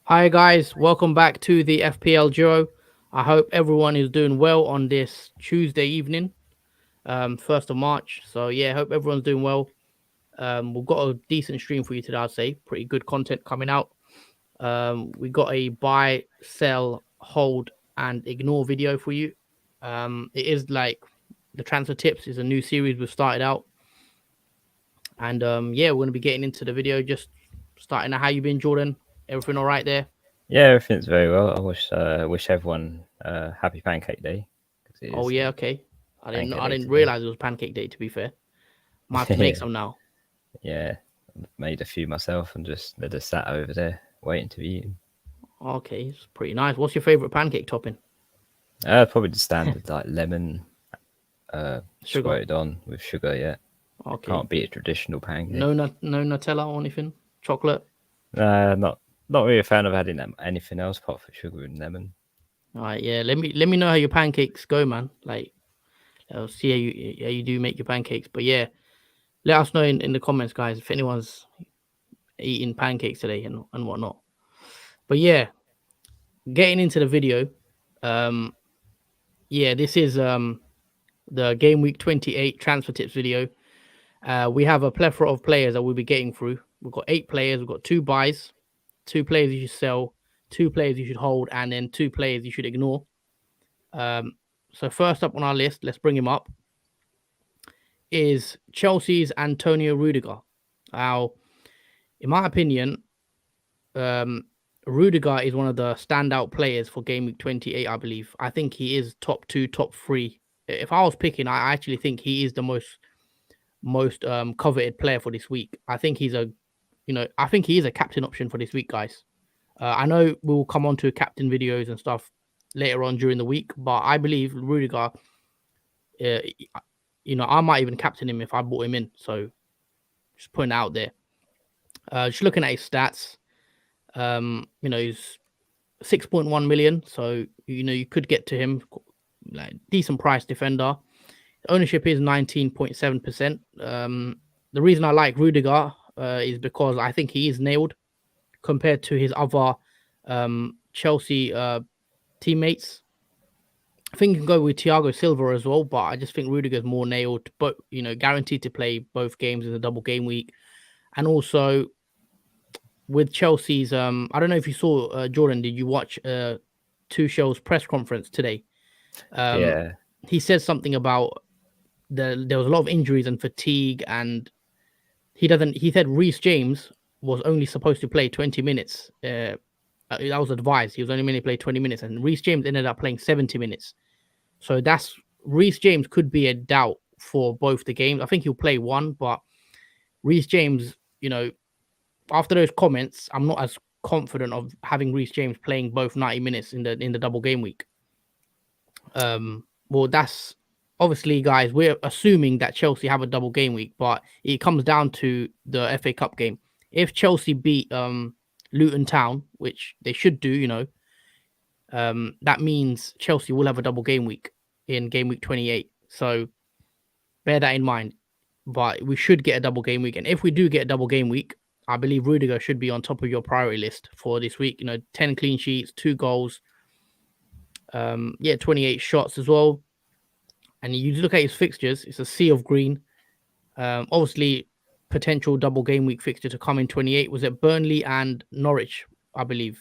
Hi guys, welcome back to the FPL Duo. I hope everyone is doing well on this Tuesday evening, 1st of March. So yeah, hope everyone's doing well. We've got a decent stream for you today, I'd say. Pretty good content coming out. We got a buy, sell, hold, and ignore video for you. It is like the transfer tips is a new series we've started out. And yeah, we're gonna be getting into the video. Just starting out. How you been, Jordan? Everything all right there? Yeah, everything's very well. I wish everyone happy Pancake Day because it Oh is yeah, okay. Pancake I Day didn't today. realize it was Pancake Day. To be fair, might have to make some now. Yeah, made a few myself and they're just sat over there waiting to be eaten. Okay, it's pretty nice. What's your favorite pancake topping? Probably the standard like lemon Sugar. squirted on with sugar. Yeah, Okay. can't beat a traditional pancake. No Nutella or anything. Chocolate. Not really a fan of adding anything else apart from sugar and lemon. All right. Yeah. Let me know how your pancakes go, man. Like, I'll see how you do make your pancakes. But yeah, let us know in the comments, guys, if anyone's eating pancakes today and whatnot. But yeah, getting into the video. Um. Yeah, this is the game week 28 transfer tips video. We have a plethora of players that we'll be getting through. We've got 8 players. We've got 2 buys, 2 players you should sell, 2 players you should hold, and then 2 players you should ignore. Um, so first up on our list, let's bring him up, is Chelsea's Antonio Rudiger. Now, in my opinion, um, Rudiger is one of the standout players for game week 28, I believe. I think he is top 2, top 3. If I was picking, I actually think he is the most coveted player for this week. I think I think he is a captain option for this week, guys. I know we'll come on to captain videos and stuff later on during the week, but I believe Rudiger, uh, I might even captain him if I bought him in. So just putting it out there. Just looking at his stats, he's 6.1 million. So, you could get to him, like decent price defender. Ownership is 19.7%. The reason I like Rudiger is because I think he is nailed compared to his other Chelsea teammates. I think you can go with Thiago Silva as well, but I just think Rudiger's more nailed, but guaranteed to play both games in the double game week. And also with Chelsea's, I don't know if you saw Jordan. Did you watch Tuchel's press conference today? Um, Yeah, he said something about there was a lot of injuries and fatigue, and he doesn't. He said Reece James was only supposed to play 20 minutes. That was advised. He was only meant to play 20 minutes, and Reece James ended up playing 70 minutes. So that's Reece James could be a doubt for both the games. I think he'll play one, but Reece James, after those comments, I'm not as confident of having Reece James playing both 90 minutes in the double game week. Well, that's obviously, guys. We're assuming that Chelsea have a double game week, but it comes down to the FA Cup game. If Chelsea beat Luton Town, which they should do, that means Chelsea will have a double game week in game week 28. So bear that in mind. But we should get a double game week, and if we do get a double game week, I believe Rudiger should be on top of your priority list for this week. 10 clean sheets, 2 goals, yeah, 28 shots as well. And you look at his fixtures; it's a sea of green. Obviously, potential double game week fixture to come in 28 was at Burnley and Norwich, I believe.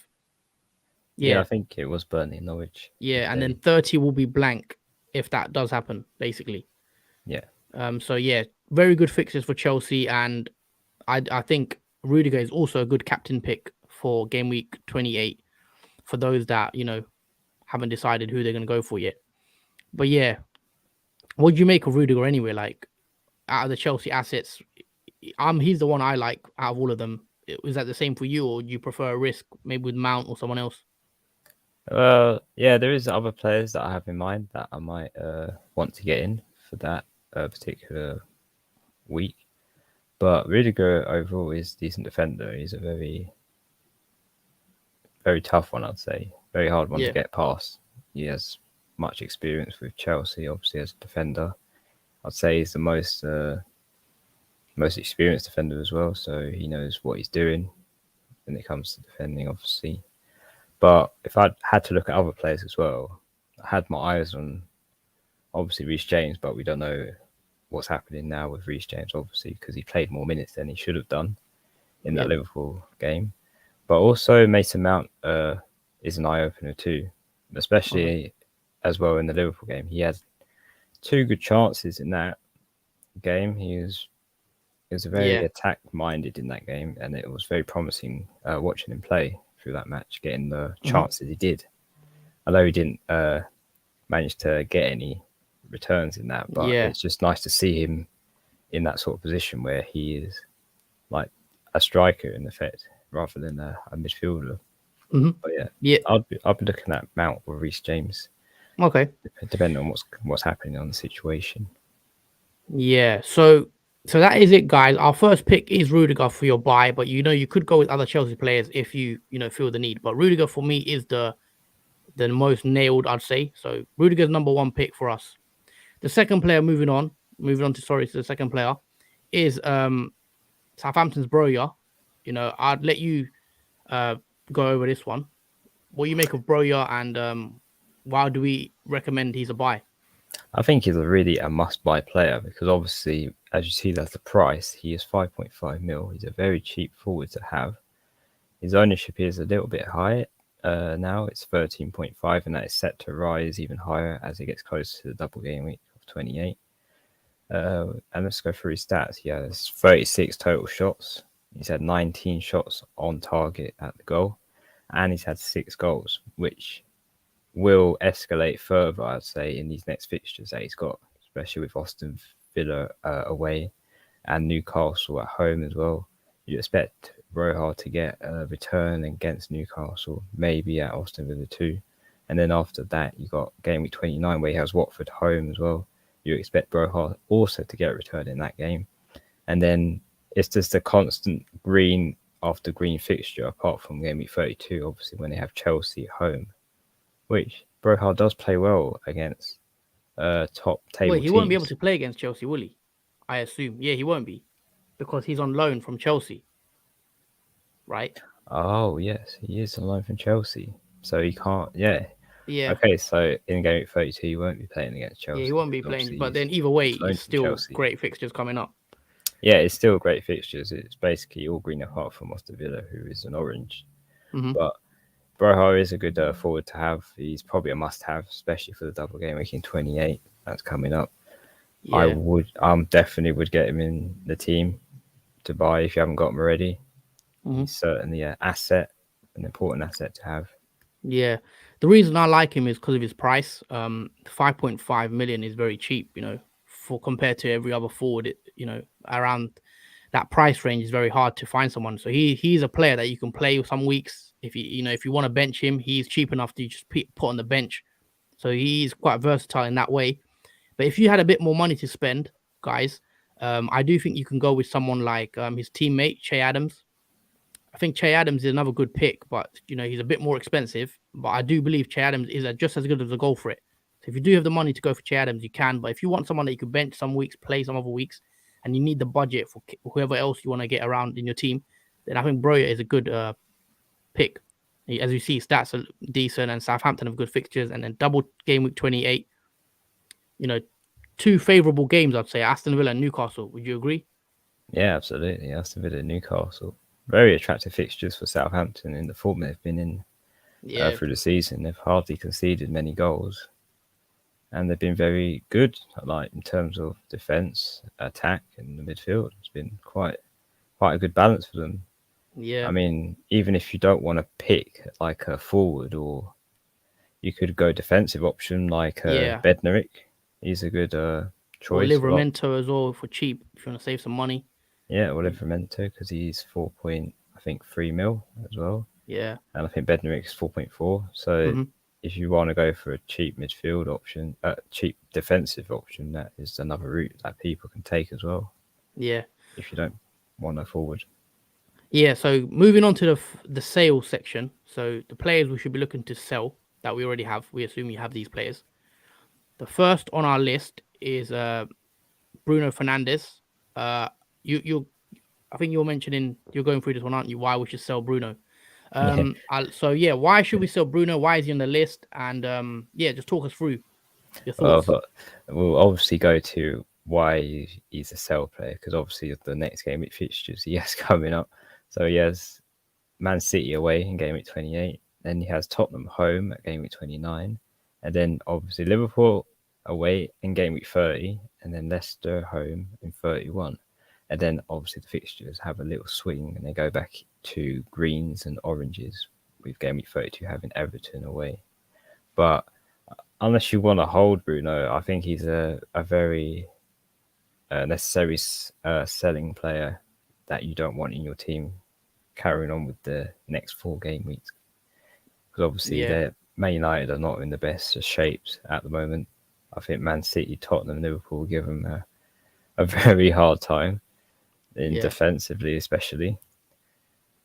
yeah. I Yeah, think it was Burnley Norwich yeah, and then today. 30 will be blank if that does happen, basically. Yeah, So yeah, very good fixtures for Chelsea, and I think Rudiger is also a good captain pick for game week 28 for those that haven't decided who they're going to go for yet. But yeah, what do you make of Rudiger anyway? Like, out of the Chelsea assets, he's the one I like out of all of them. Is that the same for you, or do you prefer a risk maybe with Mount or someone else? well, yeah. There is other players that I have in mind that I might want to get in for that particular week. But Rudiger overall is a decent defender. He's a very tough one, I'd say. Very hard one to Yeah, get past. He has much experience with Chelsea, obviously as a defender. I'd say he's the most experienced defender as well, so he knows what he's doing when it comes to defending, obviously. But if I had to look at other players as well, I had my eyes on obviously Reece James, but we don't know what's happening now with Reece James, obviously, because he played more minutes than he should have done in that Liverpool game. But also Mason Mount is an eye opener too, especially as well in the Liverpool game. He had 2 good chances in that game. He was very attack minded in that game, and it was very promising watching him play through that match, getting the chances he did. Although he didn't manage to get any returns in that, but it's just nice to see him in that sort of position where he is like a striker in effect rather than a midfielder. But I'll be looking at Mount or Reece James. Okay. Depending on what's happening on the situation. Yeah. So that is it, guys. Our first pick is Rudiger for your buy, but you could go with other Chelsea players if you feel the need. But Rudiger for me is the most nailed, I'd say. So Rudiger's number 1 pick for us. The second player, moving on to the second player, is Southampton's Broja. I'd let you go over this one. What do you make of Broja, and why do we recommend he's a buy? I think he's a must-buy player because obviously, as you see, that's the price. He is 5.5 mil. He's a very cheap forward to have. His ownership is a little bit high now. It's 13.5, and that is set to rise even higher as it gets closer to the double game week of 28. And let's go through his stats. He has 36 total shots. He's had 19 shots on target at the goal, and he's had 6 goals, which will escalate further, I'd say, in these next fixtures that he's got, especially with Aston Villa away and Newcastle at home as well. You expect Broja to get a return against Newcastle, maybe at Aston Villa too. And then after that, you got game week 29 where he has Watford home as well. You expect Broja also to get a return in that game. And then it's just a constant green after green fixture, apart from game week 32, obviously, when they have Chelsea at home, which Broja does play well against top table Wait, he teams. won't be able to play against Chelsea, will he? I assume. Yeah, he won't be, because he's on loan from Chelsea, right? Oh, yes, he is on loan from Chelsea. So he can't, Yeah. Okay, so in game week 32, he won't be playing against Chelsea. Yeah, he won't be playing. But then either way, it's still great fixtures coming up. Yeah, it's still great fixtures. It's basically all green apart from Aston Villa, who is an orange. But Broja is a good forward to have. He's probably a must-have, especially for the double game week in 28 that's coming up. Yeah. I definitely would get him in the team to buy if you haven't got him already. He's certainly an important asset to have. Yeah. The reason I like him is because of his price. 5.5 million is very cheap, for compared to every other forward. Around that price range is very hard to find someone. So he's a player that you can play some weeks. If you want to bench him, he's cheap enough to just put on the bench. So he's quite versatile in that way. But if you had a bit more money to spend, guys, I do think you can go with someone like his teammate Che Adams. I think Che Adams is another good pick, but he's a bit more expensive. But I do believe Che Adams is just as good as a goal for it. So if you do have the money to go for Che Adams, you can. But if you want someone that you could bench some weeks, play some other weeks, and you need the budget for whoever else you want to get around in your team, then I think Broja is a good pick. As you see, stats are decent, and Southampton have good fixtures, and then double game week 28. 2 favourable games, I'd say, Aston Villa and Newcastle. Would you agree? Yeah, absolutely. Aston Villa and Newcastle. Very attractive fixtures for Southampton in the form they've been in through the season. They've hardly conceded many goals. And they've been very good, like in terms of defence, attack, and the midfield. It's been quite a good balance for them. Yeah. I mean, even if you don't want to pick like a forward, or you could go defensive option like Bednarik. He's a good choice. Or Livramento as well for cheap if you want to save some money. Yeah, or Livramento because he's 4.3 mil as well. Yeah. And I think Bednarik is 4.4. So if you want to go for a cheap midfield option, cheap defensive option, that is another route that people can take as well. Yeah. If you don't want a forward. Yeah, so moving on to the sales section. So the players we should be looking to sell that we already have. We assume you have these players. The first on our list is Bruno Fernandes. I think you're mentioning, you're going through this one, aren't you? Why we should sell Bruno. So yeah, why should we sell Bruno? Why is he on the list? And yeah, just talk us through your thoughts. But we'll obviously go to why he's a sell player, because obviously the next game week fixtures he has coming up. So he has Man City away in game week 28. Then he has Tottenham home at game week 29. And then obviously Liverpool away in game week 30. And then Leicester home in 31. And then obviously the fixtures have a little swing and they go back to greens and oranges, with game week 32 having Everton away. But unless you want to hold Bruno, I think he's a very necessary selling player that you don't want in your team carrying on with the next 4 game weeks. Because obviously Man United are not in the best of shapes at the moment. I think Man City, Tottenham, Liverpool will give them a very hard time defensively, especially.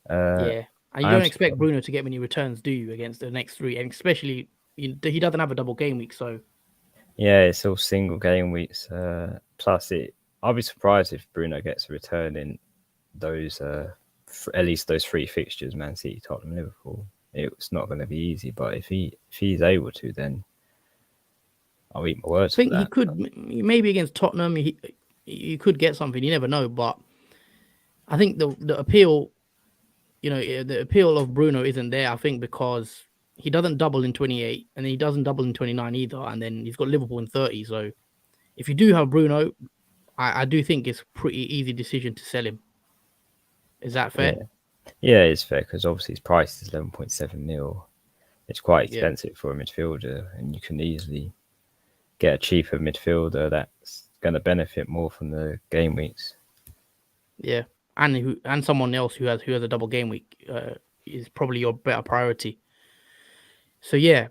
And you don't expect Bruno to get many returns, do you, against the next 3? And especially, he doesn't have a double game week, so... Yeah, it's all single game weeks. Plus, I'll be surprised if Bruno gets a return in those, at least those 3 fixtures, Man City, Tottenham, Liverpool. It's not going to be easy, but if he's able to, then I'll eat my words. I think he could, maybe against Tottenham, you could get something. You never know, but I think the appeal, the appeal of Bruno isn't there. I think because he doesn't double in 28, and he doesn't double in 29 either, and then he's got Liverpool in 30. So if you do have Bruno, I do think it's a pretty easy decision to sell him. Is that fair? Yeah, it's fair, because obviously his price is 11.7 mil. It's quite expensive for a midfielder, and you can easily get a cheaper midfielder that's going to benefit more from the game weeks. Yeah, and someone else who has a double game week is probably your better priority. So yeah,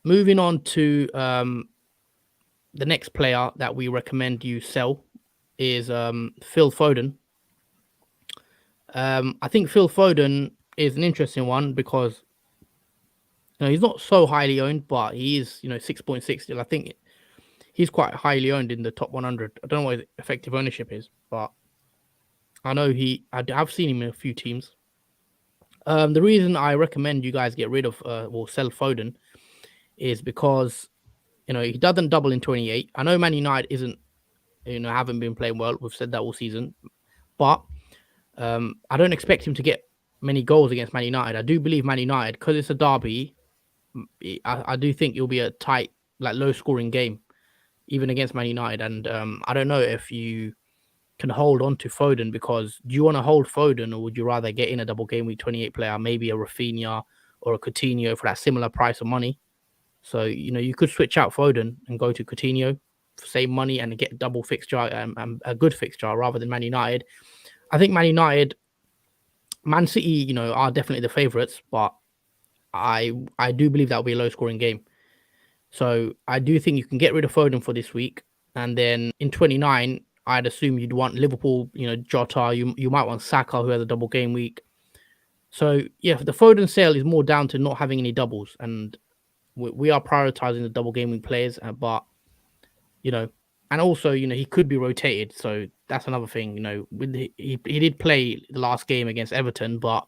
moving on to the next player that we recommend you sell is Phil Foden. I think Phil Foden is an interesting one because he's not so highly owned, but he is 6.6 still. I think he's quite highly owned in the top 100. I don't know what his effective ownership is, but I know I've seen him in a few teams. The reason I recommend you guys get rid of or sell Foden is because he doesn't double in 28. I know Man United isn't haven't been playing well. We've said that all season, but I don't expect him to get many goals against Man United. I do believe Man United, because it's a derby, I do think it'll be a tight, low scoring game, even against Man United. And I don't know if you can hold on to Foden, because do you want to hold Foden, or would you rather get in a double game week 28 player, maybe a RAPHINHA or a Coutinho for that similar price of money? So, you could switch out Foden and go to Coutinho for same money and get a double fixture and a good fixture rather than Man United. I think Man City, are definitely the favourites, but I do believe that will be a low scoring game. So I do think you can get rid of Foden for this week. And then in 29, I'd assume you'd want Liverpool, Jota, you might want Saka, who has a double game week. So yeah, the Foden sale is more down to not having any doubles. And we are prioritizing the double game week players, but and also he could be rotated, so that's another thing. He did play the last game against Everton, but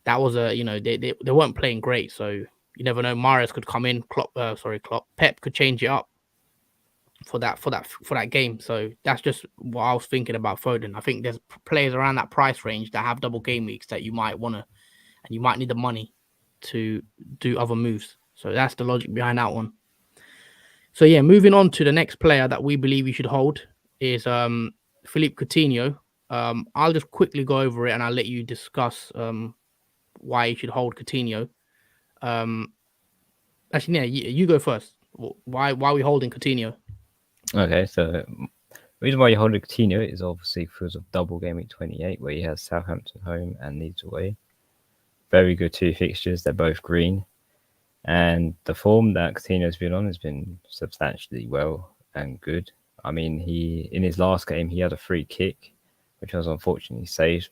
that was they weren't playing great, so you never know. Mahrez could come in, Pep could change it up for that game. So that's just what I was thinking about Foden. I think there's players around that price range that have double game weeks that you might want to, and you might need the money to do other moves. So that's the logic behind that one. So yeah, moving on to the next player that we believe you should hold is Philippe Coutinho. I'll just quickly go over it and I'll let you discuss why you should hold Coutinho. Actually, yeah, you go first. Why are we holding Coutinho? Okay, so the reason why you're holding Coutinho is obviously because of double game week 28, where he has Southampton home and Leeds away. Very good 2 fixtures. They're both green. And the form that Coutinho's been on has been substantially well and good. I mean, in his last game, he had a free kick, which was unfortunately saved.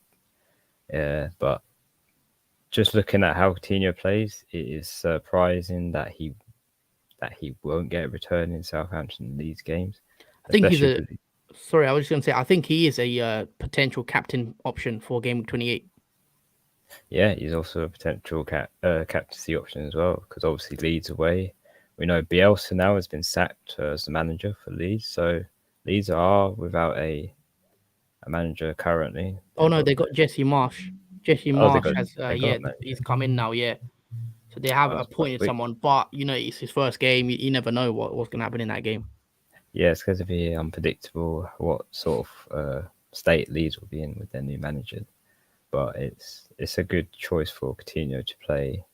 But just looking at how Coutinho plays, it is surprising that he won't get a return in Southampton in these games. I think sorry, I was just going to say, I think he is a potential captain option for game week 28. Yeah, he's also a potential captaincy option as well, because obviously Leeds away. We know Bielsa now has been sacked as the manager for Leeds, so Leeds are without a manager currently. Oh no, they got Jesse Marsh. Jesse Oh, Marsh has they got a manager. he's come in now. Yeah, so they have That's quite appointed quick. someone, but it's his first game. You never know what's going to happen in that game. Yeah, it's going to be unpredictable what sort of state Leeds will be in with their new manager. But it's a good choice for Coutinho to play,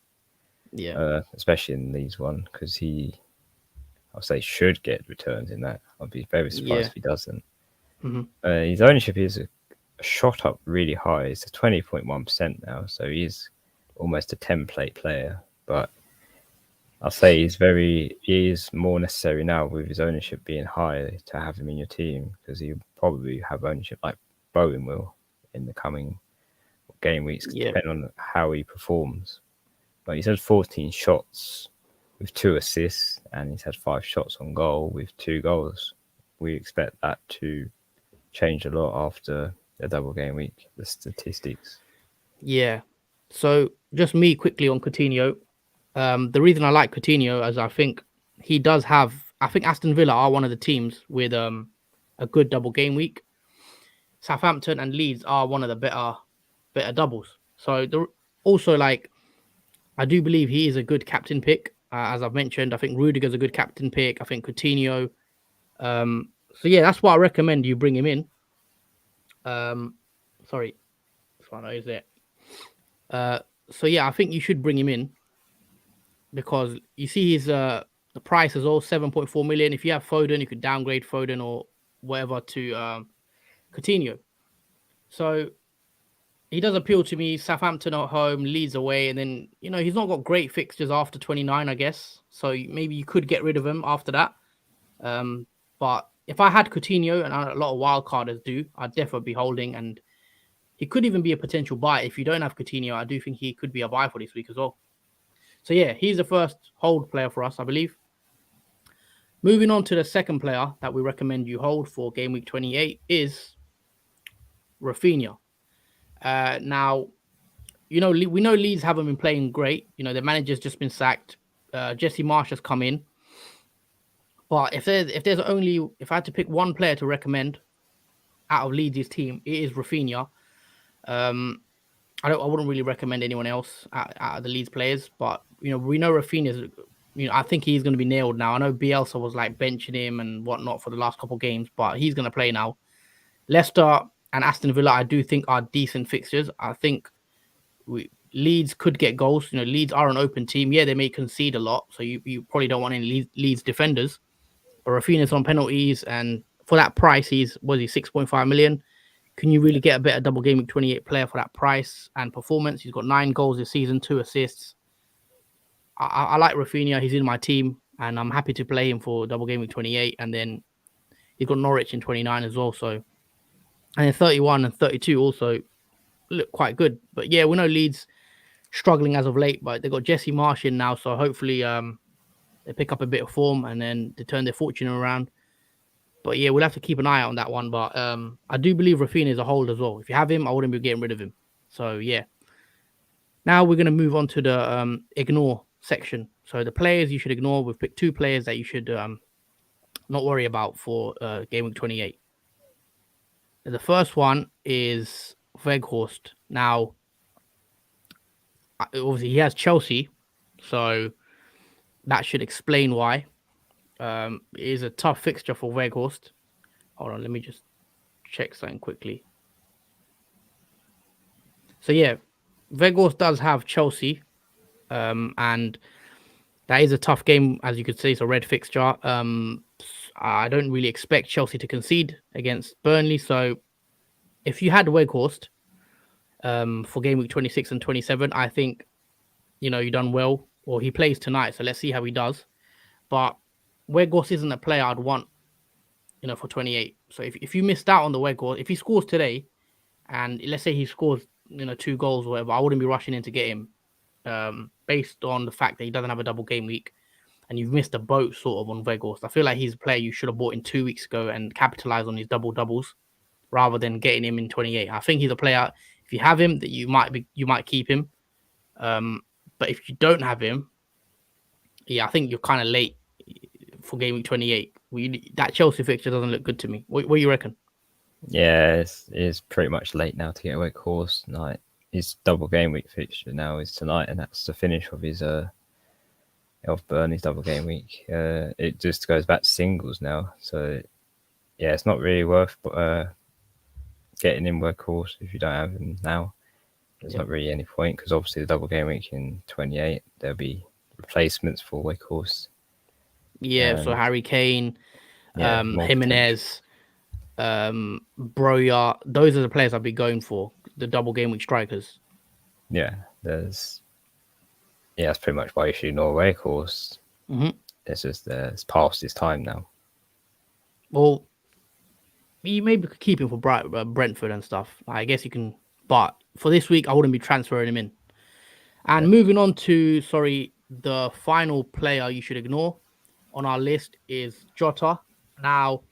especially in Leeds one, because I'll say should get returns in that. I'll be very surprised if he doesn't. Mm-hmm. His ownership is shot up really high. It's a 20.1% now, so he's almost a template player. But I'll say he is more necessary now with his ownership being high to have him in your team, because he'll probably have ownership like Bowen will in the coming game weeks, depending on how he performs. But he's had 14 shots with 2 assists, and he's had 5 shots on goal with 2 goals. We expect that to change a lot after the double game week, the statistics. Yeah. So just me quickly on Coutinho. The reason I like Coutinho is I think he does have. I think Aston Villa are one of the teams with a good double game week. Southampton and Leeds are one of the better doubles. So also like I do believe he is a good captain pick. As I've mentioned, I think Rudiger's a good captain pick. I think Coutinho. So yeah, that's why I recommend you bring him in. Sorry, this one is it. So yeah, I think you should bring him in because you see his the price is all 7.4 million. If you have Foden, you could downgrade Foden or whatever to Coutinho. So he does appeal to me. Southampton at home, Leeds away, and then he's not got great fixtures after 29, I guess. So maybe you could get rid of him after that. But if I had Coutinho, and a lot of wildcarders do, I'd definitely be holding, and he could even be a potential buy. If you don't have Coutinho, I do think he could be a buy for this week as well. So yeah, he's the first hold player for us, I believe. Moving on to the second player that we recommend you hold for game week 28 is RAPHINHA. Now, we know Leeds haven't been playing great. The manager's just been sacked. Jesse Marsh has come in. But if I had to pick one player to recommend out of Leeds' team, it is RAPHINHA. I wouldn't really recommend anyone else out of the Leeds players, but we know RAPHINHA's. I think he's going to be nailed now. I know Bielsa was like benching him and whatnot for the last couple of games, but he's going to play now. Leicester and Aston Villa, I do think are decent fixtures. I think Leeds could get goals. Leeds are an open team. Yeah, they may concede a lot, so you probably don't want any Leeds defenders. But RAPHINHA's on penalties, and for that price, he's 6.5 million. Can you really get a better double game week 28 player for that price and performance? He's got 9 goals this season, 2 assists. I like RAPHINHA. He's in my team, and I'm happy to play him for double game week 28. And then he's got Norwich in 29 as well. So, and then 31 and 32 also look quite good. But yeah, we know Leeds struggling as of late, but they've got Jesse Marsh in now, so hopefully they pick up a bit of form and then they turn their fortune around. But yeah, we'll have to keep an eye out on that one. But I do believe RAPHINHA is a hold as well. If you have him, I wouldn't be getting rid of him. So yeah. Now we're going to move on to the ignore section. So the players you should ignore. We've picked 2 players that you should not worry about for game week 28. The first one is Weghorst. Now, obviously, he has Chelsea, so that should explain why. It is a tough fixture for Weghorst. Hold on, let me just check something quickly. So yeah, Weghorst does have Chelsea, and that is a tough game, as you could see. It's a red fixture. I don't really expect Chelsea to concede against Burnley. So if you had Weghorst for game week 26 and 27, I think you've done well. Or he plays tonight, so let's see how he does. But Weghorst isn't a player I'd want, for 28. So if you missed out on the Weghorst, if he scores today, and let's say he scores 2 goals or whatever, I wouldn't be rushing in to get him, based on the fact that he doesn't have a double game week, and you've missed a boat sort of on Weghorst. I feel like he's a player you should have bought in 2 weeks ago and capitalized on his double doubles rather than getting him in 28. I think he's a player. If you have him, that you might keep him. But if you don't have him, yeah, I think you're kind of late for game week 28. That Chelsea fixture doesn't look good to me. What do you reckon? Yeah, it's pretty much late now to get a workhorse tonight. His double game week fixture now is tonight, and that's the finish of his Burnley's double game week. It just goes back to singles now, so yeah, it's not really worth getting in workhorse if you don't have him now. There's not really any point because obviously the double game week in 28 there'll be replacements for workhorse. Yeah, so Harry Kane, Jimenez, Broya, those are the players I'll be going for, the double game week strikers. Yeah, that's pretty much why you should ignore workhorse. It's just it's past its time now. Well, you maybe could keep him for Brentford and stuff. I guess you can, but for this week, I wouldn't be transferring him in. And moving on to, the final player you should ignore on our list is Jota. Now,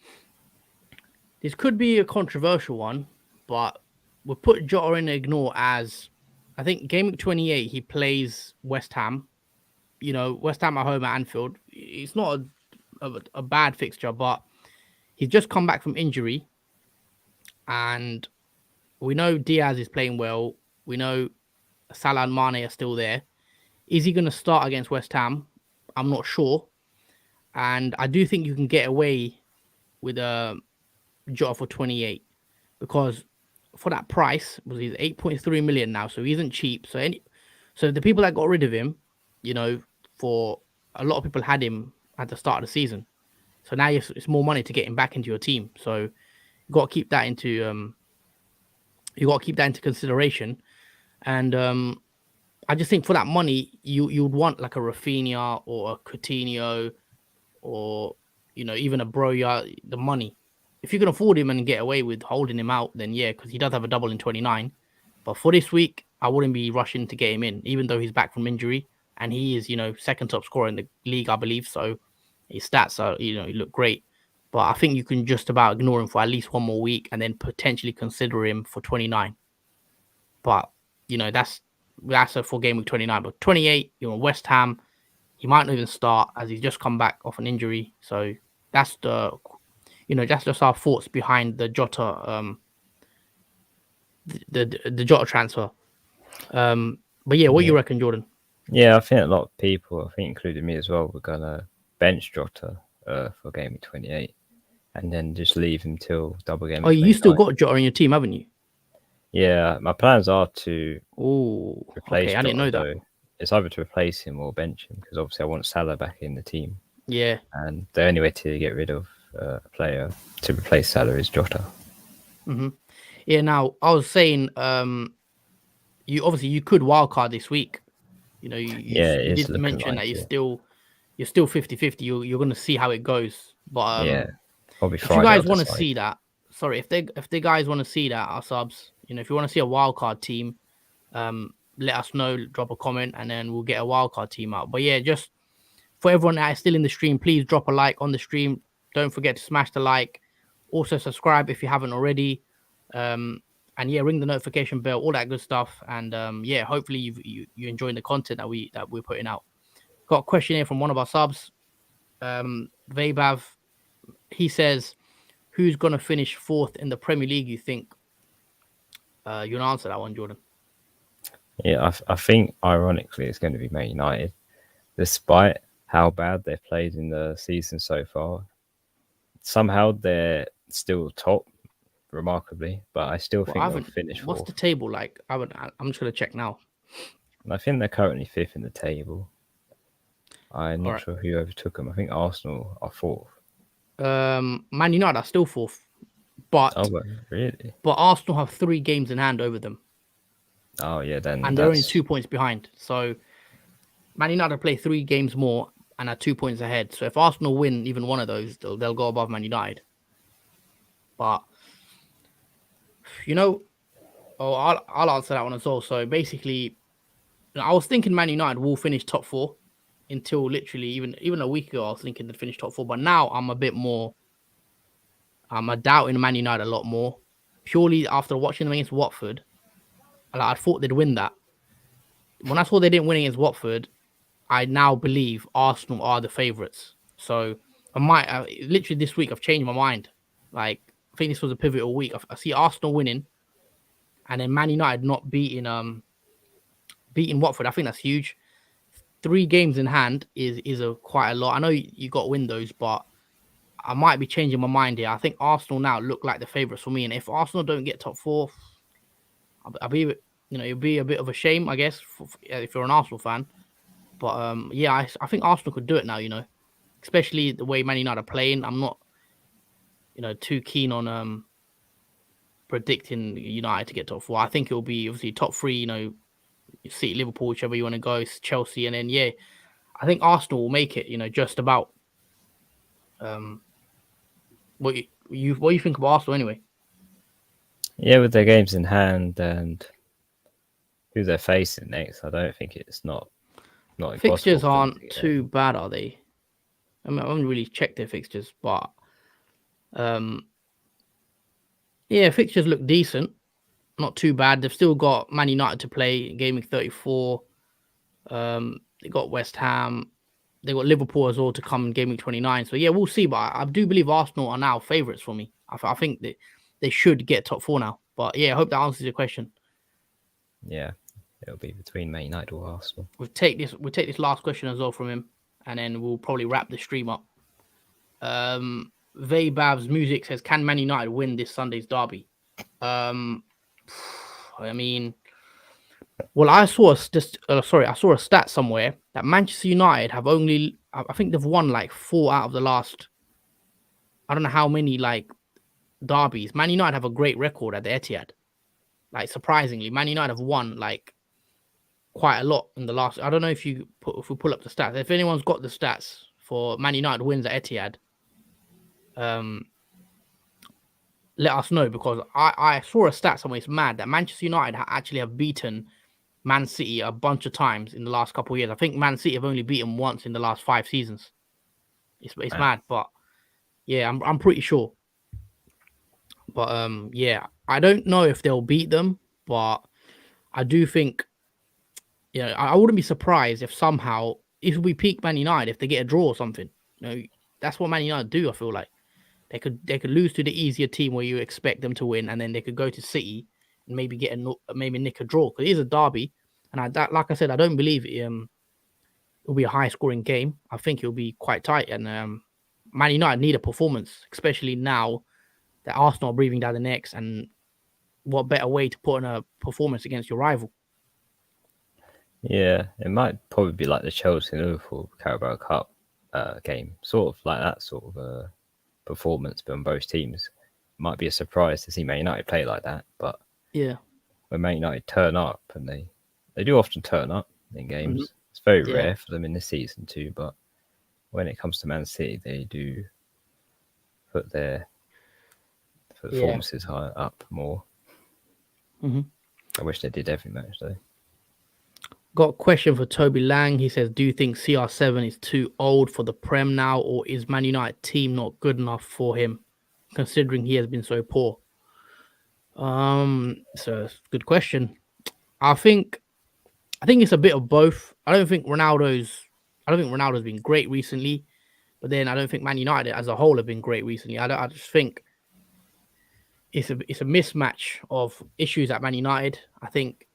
this could be a controversial one, but we'll put Jota in ignore as, I think, game week 28, he plays West Ham. You know, West Ham at home at Anfield. It's not a bad fixture, but he's just come back from injury. And we know Diaz is playing well. We know Salah and Mane are still there. Is he going to start against West Ham? I'm not sure. And I do think you can get away with a Jota for 28 because for that price, he's 8.3 million now, so he isn't cheap. So the people that got rid of him, you know, for a lot of people had him at the start of the season. So now it's more money to get him back into your team. So you got to keep that into consideration. And I just think for that money, you'd want like a RAPHINHA or a Coutinho or, you know, even a Broya, the money. If you can afford him and get away with holding him out, then yeah, because he does have a double in 29. But for this week, I wouldn't be rushing to get him in, even though he's back from injury. And he is, you know, second top scorer in the league, I believe. So his stats are, you know, he look great. But I think you can just about ignore him for at least one more week and then potentially consider him for 29. But, you know, that's for game week 29. But 28, you know, West Ham, he might not even start as he's just come back off an injury. So that's that's just our thoughts behind the Jota, the Jota transfer. But yeah, what do you reckon, Jordan? Yeah, I think a lot of people, I think including me as well, we're gonna bench Jota for game week 28, and then just leave him till double game. Oh, you still got Jota in your team, haven't you? Yeah, my plans are to okay, replace Jota, I didn't know that. It's either to replace him or bench him because obviously I want Salah back in the team. Yeah, and the only way to get rid of a player to replace Salah is Jota. Yeah. Now I was saying, you could wildcard this week. You know, you did mention that you're still 50-50. You're going to see how it goes. But probably if you guys want to see that, if the guys want to see that, our subs, you know, if you want to see a wildcard team, let us know, drop a comment, and then we'll get a wildcard team out. But yeah, just for everyone that is still in the stream, please drop a like on the stream. Don't forget to smash the like. Also subscribe if you haven't already. And yeah, ring the notification bell, all that good stuff. And yeah, hopefully you enjoying the content that we're putting out. Got a question here from one of our subs, Vabav. He says, "Who's gonna finish fourth in the Premier League? You think?" You wanna answer that one, Jordan? Yeah, I think ironically it's going to be Man United, despite how bad they've played in the season so far. Somehow they're still top. Remarkably, but I still think they'll finish fourth. What's the table like? I'm just gonna check now. I think they're currently fifth in the table. I'm not sure who overtook them. I think Arsenal are fourth. Man United are still fourth, but really? But Arsenal have 3 games in hand over them. Oh yeah, then and they're only 2 points behind. So Man United play 3 games more and are 2 points ahead. So if Arsenal win even one of those, they'll go above Man United. But you know, I'll answer that one as well. So basically, I was thinking Man United will finish top 4 until literally even a week ago. I was thinking they'd finish top 4, but now I'm doubting Man United a lot more, purely after watching them against Watford. I thought they'd win that. When I saw they didn't win against Watford, I now believe Arsenal are the favourites. So I might literally this week I've changed my mind. Like I think this was a pivotal week. I see Arsenal winning, and then Man United not beating Watford. I think that's huge. 3 games in hand is a quite a lot. I know you got windows, but I might be changing my mind here. I think Arsenal now look like the favourites for me, and if Arsenal don't get top 4, I'll be it'll be a bit of a shame, I guess, if you're an Arsenal fan. But yeah, I think Arsenal could do it now. Especially the way Man United are playing. I'm not too keen on predicting United to get top 4. I think it'll be obviously top 3. City, Liverpool, whichever you want to go, Chelsea, and then yeah, I think Arsenal will make it. Just about. What you think of Arsenal anyway? Yeah, with their games in hand and who they're facing next, I don't think it's not Fixtures impossible aren't too bad, are they? I mean, I haven't really checked their fixtures, but yeah, fixtures look decent, not too bad. They've still got Man United to play, Game Week 34. They got West Ham. They got Liverpool as well to come in Game Week 29. So yeah, we'll see. But I do believe Arsenal are now favourites for me. I think that they should get top 4 now. But yeah, I hope that answers your question. Yeah, it'll be between Man United or Arsenal. We'll take this last question as well from him, and then we'll probably wrap the stream up. Vaybav's Music says, "Can Man United win this Sunday's derby?" I mean, well, I saw a stat somewhere that Manchester United have only, I think they've won like 4 out of the last, I don't know how many like derbies. Man United have a great record at the Etihad. Like surprisingly, Man United have won like quite a lot in the last. I don't know if we pull up the stats. If anyone's got the stats for Man United wins at Etihad, let us know, because I saw a stat somewhere. It's mad that Manchester United actually have beaten Man City a bunch of times in the last couple of years. I think Man City have only beaten once in the last 5 seasons. It's mad, but yeah, I'm pretty sure. But yeah, I don't know if they'll beat them, but I do think, I wouldn't be surprised if somehow, if we peak Man United, if they get a draw or something. That's what Man United do. I feel like they could lose to the easier team where you expect them to win, and then they could go to City and maybe maybe nick a draw, because it is a derby. And like I said, I don't believe it'll be a high scoring game. I think it'll be quite tight, and Man United need a performance, especially now that Arsenal are breathing down the necks, and what better way to put in a performance against your rival? Yeah, it might probably be like the Chelsea and Liverpool Carabao Cup game, sort of like that sort of performance on both teams. Might be a surprise to see Man United play like that, but yeah, when Man United turn up, and they do often turn up in games, it's very rare for them in this season too, but when it comes to Man City, they do put their performances higher up more. I wish they did every match though. Got a question for Toby Lang. He says, "Do you think CR7 is too old for the Prem now, or is Man United team not good enough for him, considering he has been so poor?" So good question. I think it's a bit of both. I don't think Ronaldo's been great recently, but then I don't think Man United as a whole have been great recently. I just think it's a mismatch of issues at Man United. I think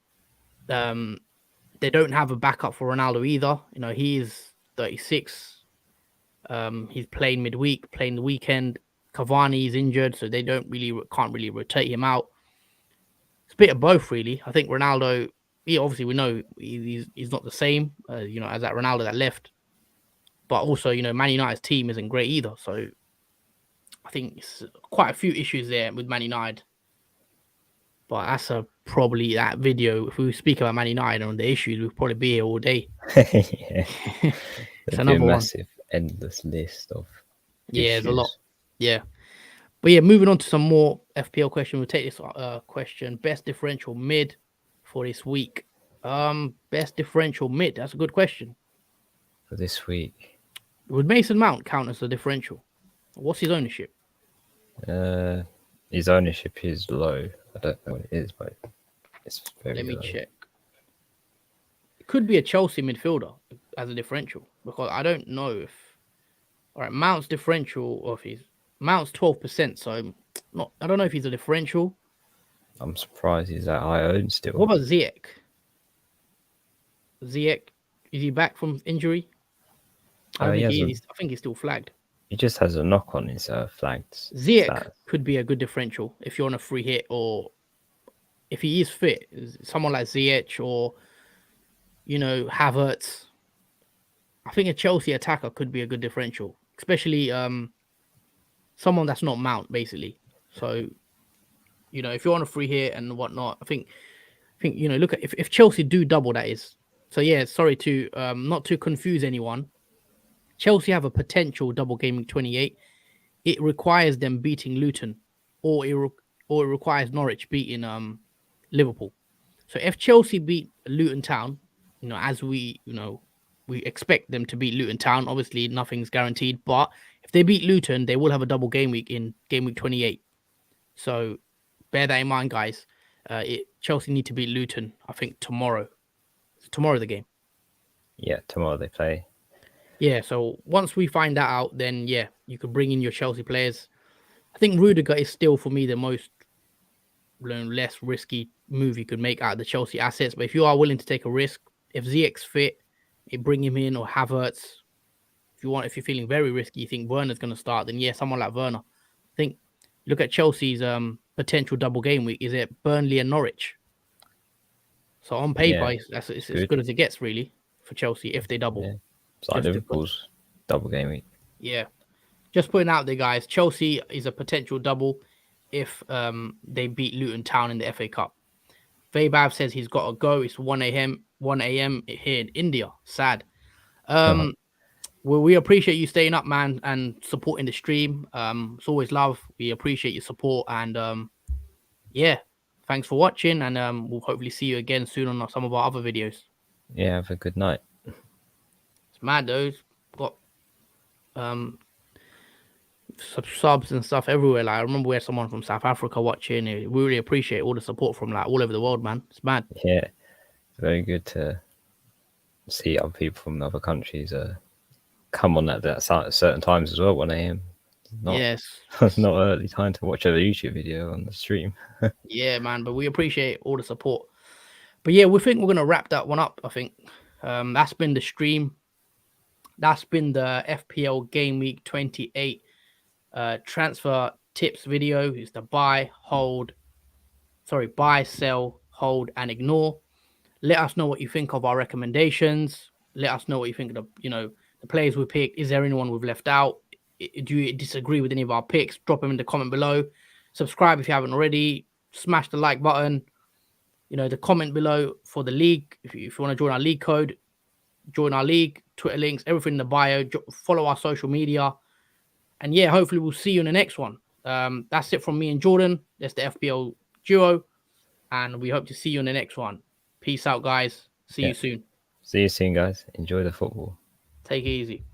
they don't have a backup for Ronaldo either. He is 36. He's playing midweek, playing the weekend. Cavani is injured, so they can't really rotate him out. It's a bit of both, really. I think Ronaldo, obviously we know he's not the same, as that Ronaldo that left. But also, Man United's team isn't great either. So I think it's quite a few issues there with Man United. But that's probably that video. If we speak about Man United and the issues, we'll probably be here all day. Yeah. It's another massive, endless list of issues. There's a lot. Yeah. But yeah, moving on to some more FPL questions. We'll take this question. Best differential mid for this week. Best differential mid. That's a good question. For this week. Would Mason Mount count as a differential? What's his ownership? His ownership is low. I don't know what it is, but It's very Let me low. check. It could be a Chelsea midfielder as a differential because I don't know if. All right, Mount's differential of his Mount's 12%, so not. I don't know if he's a differential. I'm surprised he's that high owned still. What about Ziyech? Ziyech, is he back from injury? I don't think he is. I think he's still flagged. He just has a knock on his flagged Ziyech stats. could be a good differential if you're on a free hit, or if he is fit, someone like Ziyech or Havertz. I think a Chelsea attacker could be a good differential, especially someone that's not Mount, basically. So, if you're on a free hit and whatnot, I think look at if Chelsea do double, that is. So yeah, sorry to not to confuse anyone. Chelsea have a potential double Gameweek 28. It requires them beating Luton, or it requires Norwich beating Liverpool. So if Chelsea beat Luton Town, as we expect them to beat Luton Town. Obviously, nothing's guaranteed, but if they beat Luton, they will have a double game week in game week 28. So bear that in mind, guys. Chelsea need to beat Luton, I think, tomorrow. Tomorrow the game. Yeah, tomorrow they play. Yeah, so once we find that out, then yeah, you could bring in your Chelsea players. I think Rudiger is still, for me, the most less risky move you could make out of the Chelsea assets. But if you are willing to take a risk, if Ziyech's fit, you bring him in, or Havertz. If you're feeling very risky, you think Werner's going to start, then yeah, someone like Werner. I think look at Chelsea's potential double game week. Is it Burnley and Norwich? So on paper, it's as good as it gets, really, for Chelsea if they double. Yeah. It's like Liverpool's double game week. Yeah. Just putting out there, guys, Chelsea is a potential double if they beat Luton Town in the FA Cup. Vabav says he's got to go. It's 1 a.m. here in India. Sad. Well, we appreciate you staying up, man, and supporting the stream. It's always love. We appreciate your support. And yeah, thanks for watching. And we'll hopefully see you again soon on some of our other videos. Yeah, have a good night. It's mad, though. It's got subs and stuff everywhere. Like I remember we had someone from South Africa watching. We really appreciate all the support from like all over the world, man. It's mad. Yeah, it's very good to see other people from other countries come on at certain times as well. 1 a.m. Yes, it's not early time to watch a YouTube video on the stream. Yeah, man. But we appreciate all the support. But yeah, we think we're gonna wrap that one up. I think that's been the stream. That's been the FPL Game Week 28 transfer tips video. Is the buy, sell, hold, and ignore. Let us know what you think of our recommendations. Let us know what you think of the players we picked. Is there anyone we've left out? Do you disagree with any of our picks? Drop them in the comment below. Subscribe if you haven't already. Smash the like button. The comment below for the league. If you want to join our league code, join our league. Twitter links, everything in the bio. Follow our social media. And yeah, hopefully we'll see you in the next one. That's it from me and Jordan. That's the FPL Duo. And we hope to see you in the next one. Peace out, guys. See you soon. See you soon, guys. Enjoy the football. Take it easy.